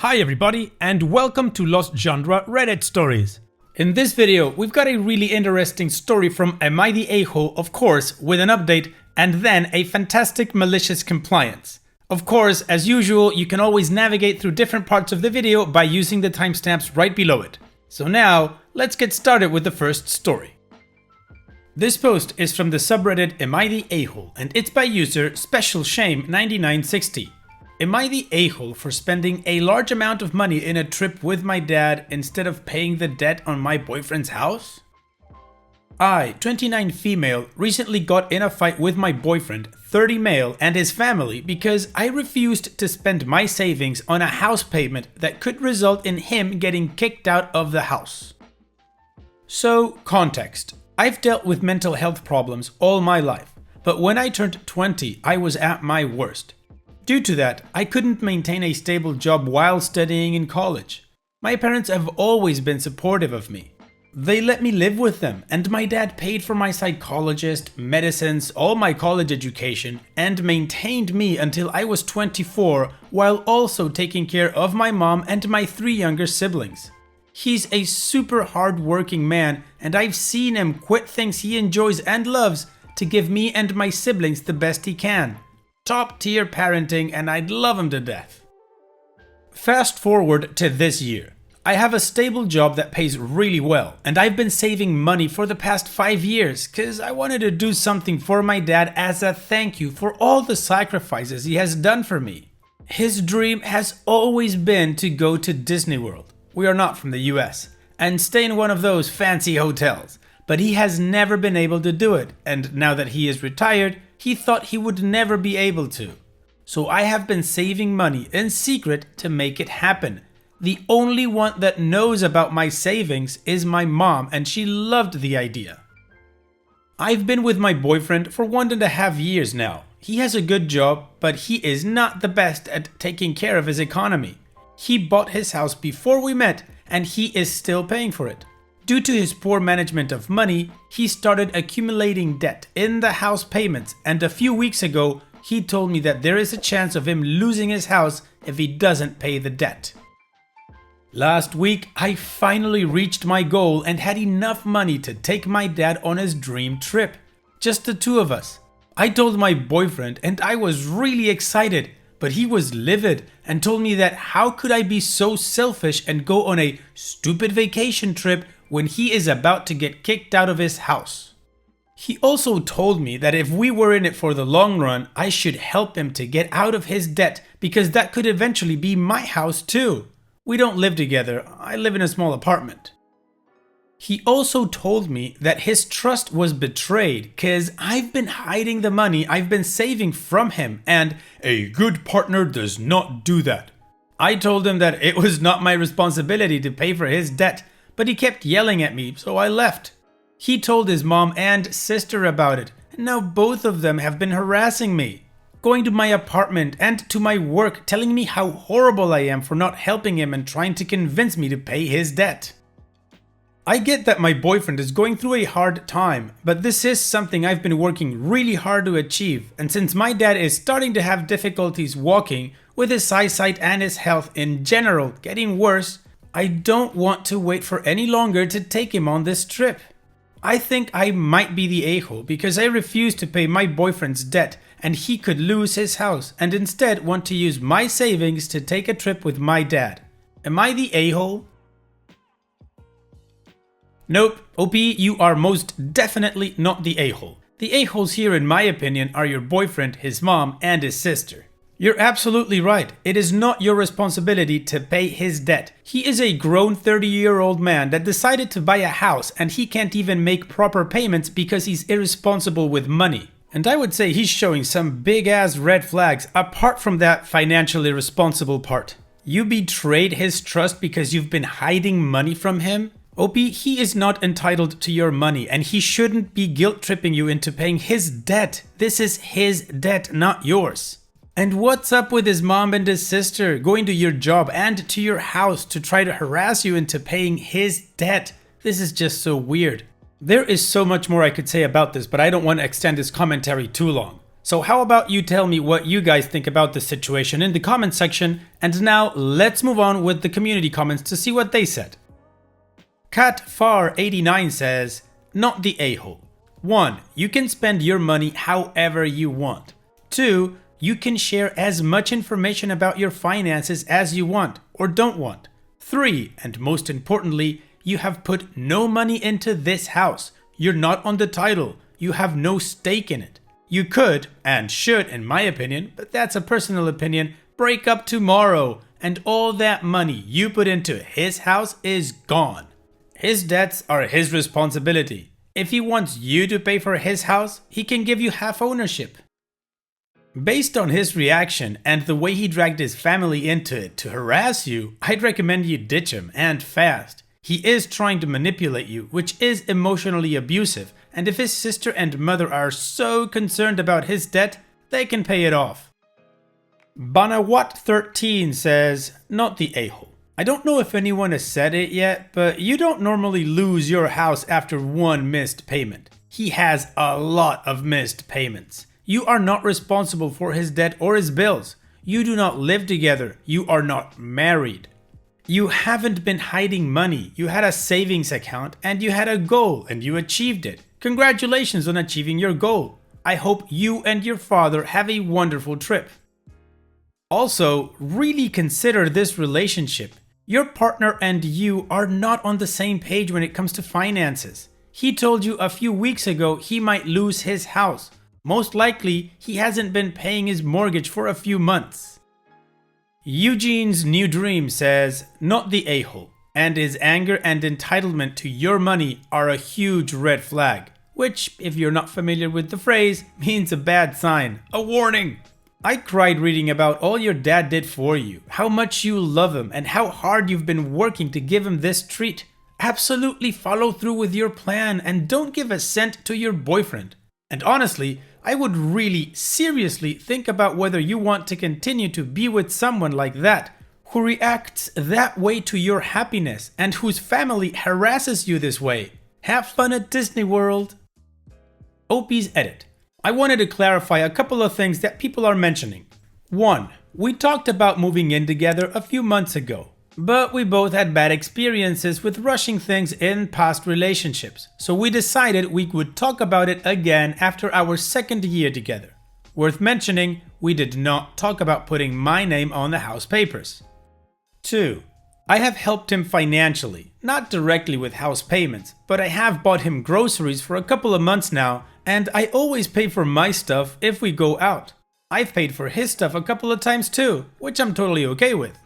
Hi everybody, and welcome to Lost Genre Reddit Stories. In this video, we've got a really interesting story from Am I the A-hole, of course, with an update, and then a fantastic malicious compliance. Of course, as usual, you can always navigate through different parts of the video by using the timestamps right below it. So now, let's get started with the first story. This post is from the subreddit Am I the A-hole, and it's by user SpecialShame9960. Am I the a-hole for spending a large amount of money in a trip with my dad instead of paying the debt on my boyfriend's house? I, 29 female, recently got in a fight with my boyfriend, 30 male, and his family because I refused to spend my savings on a house payment that could result in him getting kicked out of the house. So, context. I've dealt with mental health problems all my life, but when I turned 20, I was at my worst. Due to that, I couldn't maintain a stable job while studying in college. My parents have always been supportive of me. They let me live with them, and my dad paid for my psychologist, medicines, all my college education, and maintained me until I was 24, while also taking care of my mom and my 3 younger siblings. He's a super hard-working man, and I've seen him quit things he enjoys and loves to give me and my siblings the best he can. Top tier parenting, and I'd love him to death. Fast forward to this year. I have a stable job that pays really well, and I've been saving money for the past 5 years cause I wanted to do something for my dad as a thank you for all the sacrifices he has done for me. His dream has always been to go to Disney World, we are not from the US, and stay in one of those fancy hotels, but he has never been able to do it, and now that he is retired, he thought he would never be able to. So I have been saving money in secret to make it happen. The only one that knows about my savings is my mom, and she loved the idea. I've been with my boyfriend for 1.5 years now. He has a good job, but he is not the best at taking care of his economy. He bought his house before we met, and he is still paying for it. Due to his poor management of money, he started accumulating debt in the house payments, and a few weeks ago, he told me that there is a chance of him losing his house if he doesn't pay the debt. Last week, I finally reached my goal and had enough money to take my dad on his dream trip. Just the 2 of us. I told my boyfriend and I was really excited, but he was livid and told me that how could I be so selfish and go on a stupid vacation trip when he is about to get kicked out of his house. He also told me that if we were in it for the long run, I should help him to get out of his debt because that could eventually be my house too. We don't live together, I live in a small apartment. He also told me that his trust was betrayed cause I've been hiding the money I've been saving from him, and a good partner does not do that. I told him that it was not my responsibility to pay for his debt, but he kept yelling at me, so I left. He told his mom and sister about it, and now both of them have been harassing me, going to my apartment and to my work telling me how horrible I am for not helping him and trying to convince me to pay his debt. I get that my boyfriend is going through a hard time, but this is something I've been working really hard to achieve, and since my dad is starting to have difficulties walking, with his eyesight and his health in general getting worse, I don't want to wait for any longer to take him on this trip. I think I might be the a-hole because I refuse to pay my boyfriend's debt and he could lose his house and instead want to use my savings to take a trip with my dad. Am I the a-hole? Nope, OP, you are most definitely not the a-hole. The a-holes here in my opinion are your boyfriend, his mom, and his sister. You're absolutely right. It is not your responsibility to pay his debt. He is a grown 30-year-old man that decided to buy a house and he can't even make proper payments because he's irresponsible with money. And I would say he's showing some big ass red flags apart from that financially responsible part. You betrayed his trust because you've been hiding money from him? OP, he is not entitled to your money and he shouldn't be guilt tripping you into paying his debt. This is his debt, not yours. And what's up with his mom and his sister going to your job and to your house to try to harass you into paying his debt? This is just so weird. There is so much more I could say about this, but I don't want to extend this commentary too long. So how about you tell me what you guys think about this situation in the comment section, and now let's move on with the community comments to see what they said. CatFar89 says, not the a-hole. 1. You can spend your money however you want. 2. You can share as much information about your finances as you want or don't want. 3. And most importantly, you have put no money into this house. You're not on the title. You have no stake in it. You could, and should in my opinion, but that's a personal opinion, break up tomorrow and all that money you put into his house is gone. His debts are his responsibility. If he wants you to pay for his house, he can give you half ownership. Based on his reaction and the way he dragged his family into it to harass you, I'd recommend you ditch him, and fast. He is trying to manipulate you, which is emotionally abusive, and if his sister and mother are so concerned about his debt, they can pay it off. Banawat13 says, not the a-hole. I don't know if anyone has said it yet, but you don't normally lose your house after one missed payment. He has a lot of missed payments. You are not responsible for his debt or his bills. You do not live together. You are not married. You haven't been hiding money. You had a savings account and you had a goal and you achieved it. Congratulations on achieving your goal. I hope you and your father have a wonderful trip. Also, really consider this relationship. Your partner and you are not on the same page when it comes to finances. He told you a few weeks ago he might lose his house. Most likely, he hasn't been paying his mortgage for a few months. Eugene's New Dream says, not the a-hole, and his anger and entitlement to your money are a huge red flag, which, if you're not familiar with the phrase, means a bad sign, a warning. I cried reading about all your dad did for you, how much you love him, and how hard you've been working to give him this treat. Absolutely follow through with your plan and don't give a cent to your boyfriend. And honestly, I would really seriously think about whether you want to continue to be with someone like that, who reacts that way to your happiness and whose family harasses you this way. Have fun at Disney World. OP's edit. I wanted to clarify a couple of things that people are mentioning. 1. We talked about moving in together a few months ago, but we both had bad experiences with rushing things in past relationships, so we decided we would talk about it again after our second year together. Worth mentioning, we did not talk about putting my name on the house papers. 2. I have helped him financially, not directly with house payments, but I have bought him groceries for a couple of months now, and I always pay for my stuff if we go out. I've paid for his stuff a couple of times too, which I'm totally okay with.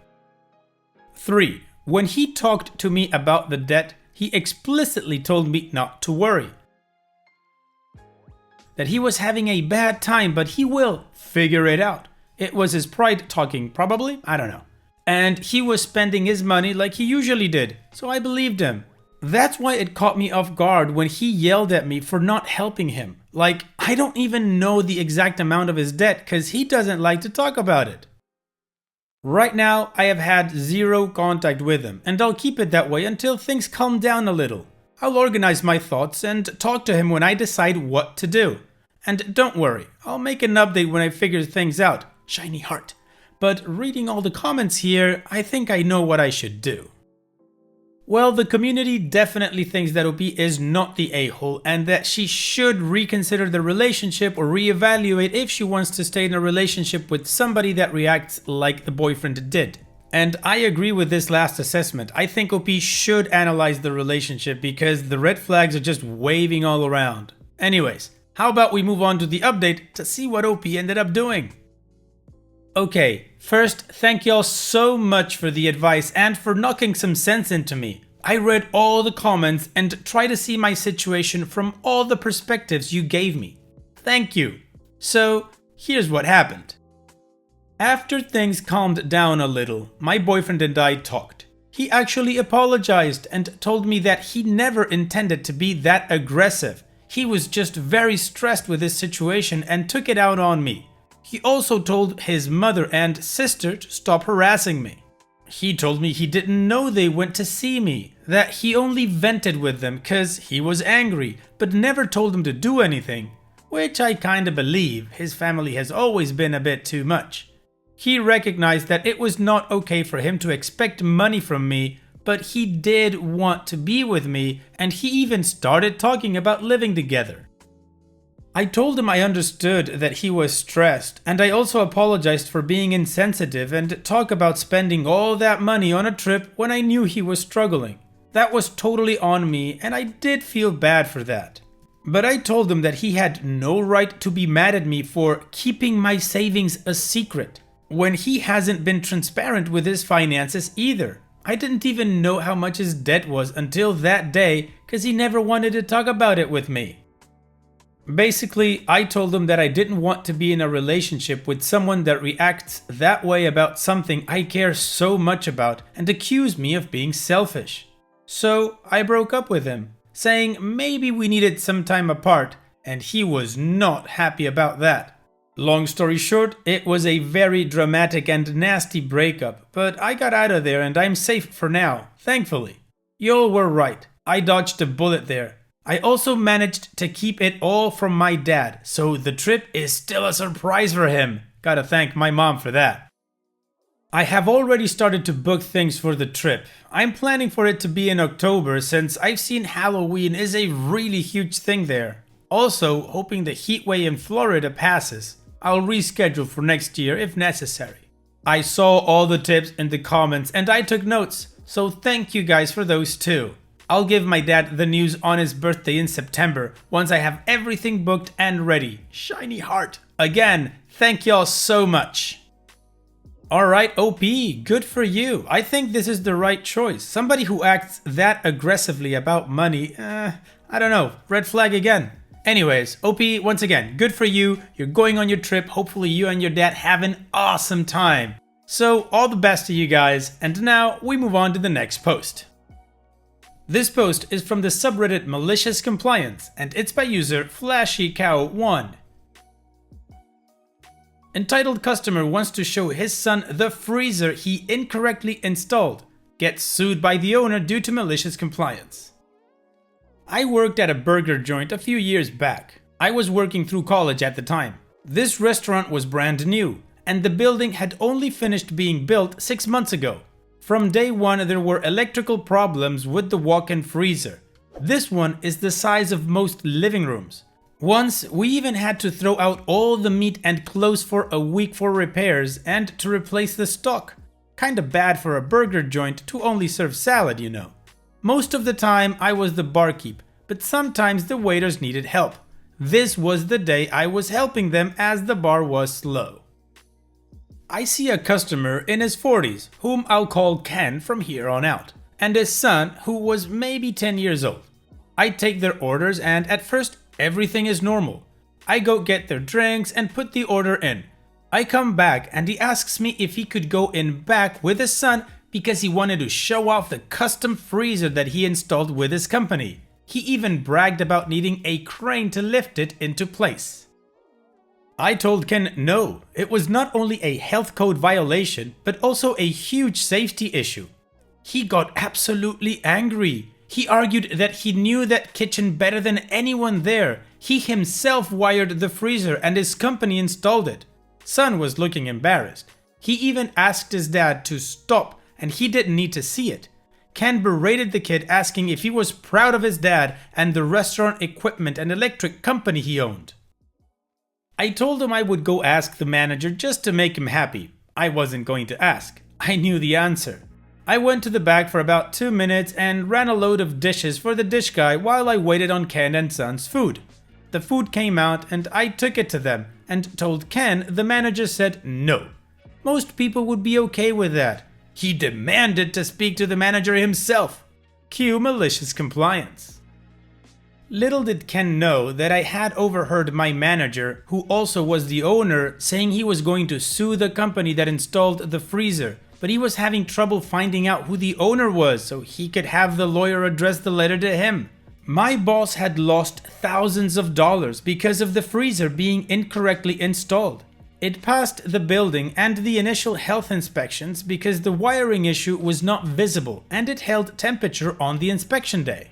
3. When he talked to me about the debt, he explicitly told me not to worry. That he was having a bad time, but he will figure it out. It was his pride talking, probably, I don't know. And he was spending his money like he usually did, so I believed him. That's why it caught me off guard when he yelled at me for not helping him. Like, I don't even know the exact amount of his debt because he doesn't like to talk about it. Right now, I have had zero contact with him, and I'll keep it that way until things calm down a little. I'll organize my thoughts and talk to him when I decide what to do. And don't worry, I'll make an update when I figure things out. Shiny heart. But reading all the comments here, I think I know what I should do. Well, the community definitely thinks that OP is not the a-hole and that she should reconsider the relationship or reevaluate if she wants to stay in a relationship with somebody that reacts like the boyfriend did. And I agree with this last assessment. I think OP should analyze the relationship because the red flags are just waving all around. Anyways, how about we move on to the update to see what OP ended up doing? Okay, first, thank y'all so much for the advice and for knocking some sense into me. I read all the comments and tried to see my situation from all the perspectives you gave me. Thank you. So, here's what happened. After things calmed down a little, my boyfriend and I talked. He actually apologized and told me that he never intended to be that aggressive. He was just very stressed with this situation and took it out on me. He also told his mother and sister to stop harassing me. He told me he didn't know they went to see me, that he only vented with them cause he was angry, but never told them to do anything. which I kinda believe. His family has always been a bit too much. He recognized that it was not okay for him to expect money from me, but he did want to be with me, and he even started talking about living together. I told him I understood that he was stressed, and I also apologized for being insensitive and talk about spending all that money on a trip when I knew he was struggling. That was totally on me, and I did feel bad for that. But I told him that he had no right to be mad at me for keeping my savings a secret, when he hasn't been transparent with his finances either. I didn't even know how much his debt was until that day, because he never wanted to talk about it with me. Basically, I told him that I didn't want to be in a relationship with someone that reacts that way about something I care so much about and accused me of being selfish. So I broke up with him, saying maybe we needed some time apart, and he was not happy about that. Long story short, it was a very dramatic and nasty breakup, but I got out of there and I'm safe for now, thankfully. Y'all were right, I dodged a bullet there. I also managed to keep it all from my dad, so the trip is still a surprise for him. Gotta thank my mom for that. I have already started to book things for the trip. I'm planning for it to be in October since I've seen Halloween is a really huge thing there. Also, hoping the heat wave in Florida passes. I'll reschedule for next year if necessary. I saw all the tips in the comments and I took notes, so thank you guys for those too. I'll give my dad the news on his birthday in September once I have everything booked and ready. Shiny heart. Again, thank y'all so much. Alright, OP, good for you. I think this is the right choice. Somebody who acts that aggressively about money, I don't know, red flag again. Anyways, OP, once again, good for you. You're going on your trip. Hopefully you and your dad have an awesome time. So, all the best to you guys. And now we move on to the next post. This post is from the subreddit Malicious Compliance, and it's by user FlashyCow1. Entitled customer wants to show his son the freezer he incorrectly installed. Gets sued by the owner due to malicious compliance. I worked at a burger joint a few years back. I was working through college at the time. This restaurant was brand new, and the building had only finished being built 6 months ago. From day one, there were electrical problems with the walk-in freezer. This one is the size of most living rooms. Once, we even had to throw out all the meat and clothes for a week for repairs and to replace the stock. Kinda bad for a burger joint to only serve salad, you know. Most of the time, I was the barkeep, but sometimes the waiters needed help. This was the day I was helping them as the bar was slow. I see a customer in his 40s, whom I'll call Ken from here on out, and his son, who was maybe 10 years old. I take their orders and at first everything is normal. I go get their drinks and put the order in. I come back and he asks me if he could go in back with his son because he wanted to show off the custom freezer that he installed with his company. He even bragged about needing a crane to lift it into place. I told Ken no, it was not only a health code violation, but also a huge safety issue. He got absolutely angry. He argued that he knew that kitchen better than anyone there. He himself wired the freezer and his company installed it. Son was looking embarrassed. He even asked his dad to stop and he didn't need to see it. Ken berated the kid, asking if he was proud of his dad and the restaurant equipment and electric company he owned. I told him I would go ask the manager just to make him happy. I wasn't going to ask. I knew the answer. I went to the back for about 2 minutes and ran a load of dishes for the dish guy while I waited on Ken and Son's food. The food came out and I took it to them and told Ken the manager said no. Most people would be okay with that. He demanded to speak to the manager himself. Cue malicious compliance. Little did Ken know that I had overheard my manager, who also was the owner, saying he was going to sue the company that installed the freezer, but he was having trouble finding out who the owner was so he could have the lawyer address the letter to him. My boss had lost thousands of dollars because of the freezer being incorrectly installed. It passed the building and the initial health inspections because the wiring issue was not visible and it held temperature on the inspection day.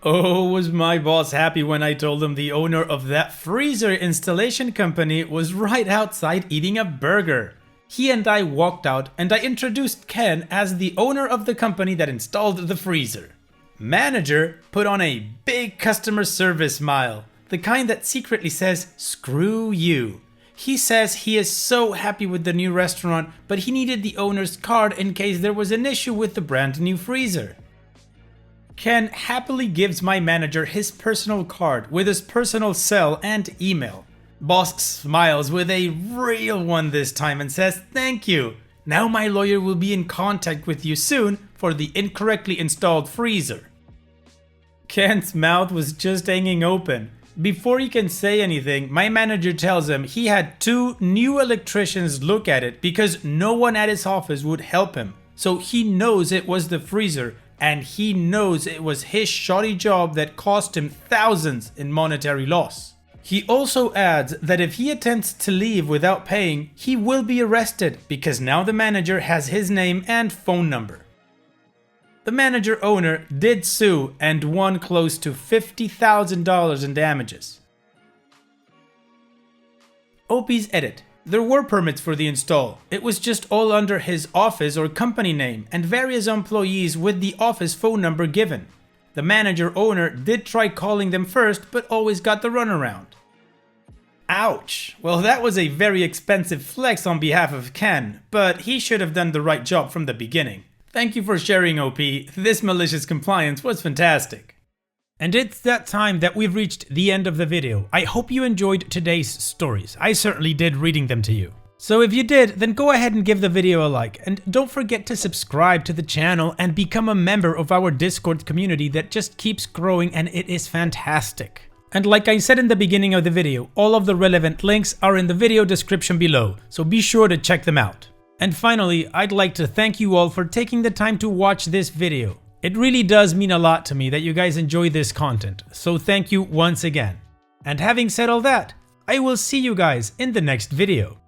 Oh, was my boss happy when I told him the owner of that freezer installation company was right outside eating a burger. He and I walked out and I introduced Ken as the owner of the company that installed the freezer. Manager put on a big customer service smile, the kind that secretly says, "Screw you." He says he is so happy with the new restaurant, but he needed the owner's card in case there was an issue with the brand new freezer. Ken happily gives my manager his personal card with his personal cell and email. Boss smiles with a real one this time and says, "Thank you. Now my lawyer will be in contact with you soon for the incorrectly installed freezer." Ken's mouth was just hanging open. Before he can say anything, my manager tells him he had 2 new electricians look at it because no one at his office would help him. So he knows it was the freezer, and he knows it was his shoddy job that cost him thousands in monetary loss. He also adds that if he attempts to leave without paying, he will be arrested because now the manager has his name and phone number. The manager owner did sue and won close to $50,000 in damages. OP's edit. There were permits for the install. It was just all under his office or company name and various employees with the office phone number given. The manager owner did try calling them first, but always got the runaround. Ouch! Well, that was a very expensive flex on behalf of Ken, but he should have done the right job from the beginning. Thank you for sharing, OP. This malicious compliance was fantastic. And it's that time that we've reached the end of the video. I hope you enjoyed today's stories. I certainly did reading them to you. So if you did, then go ahead and give the video a like, and don't forget to subscribe to the channel and become a member of our Discord community that just keeps growing, and it is fantastic. And like I said in the beginning of the video, all of the relevant links are in the video description below, so be sure to check them out. And finally, I'd like to thank you all for taking the time to watch this video. It really does mean a lot to me that you guys enjoy this content, so thank you once again. And having said all that, I will see you guys in the next video.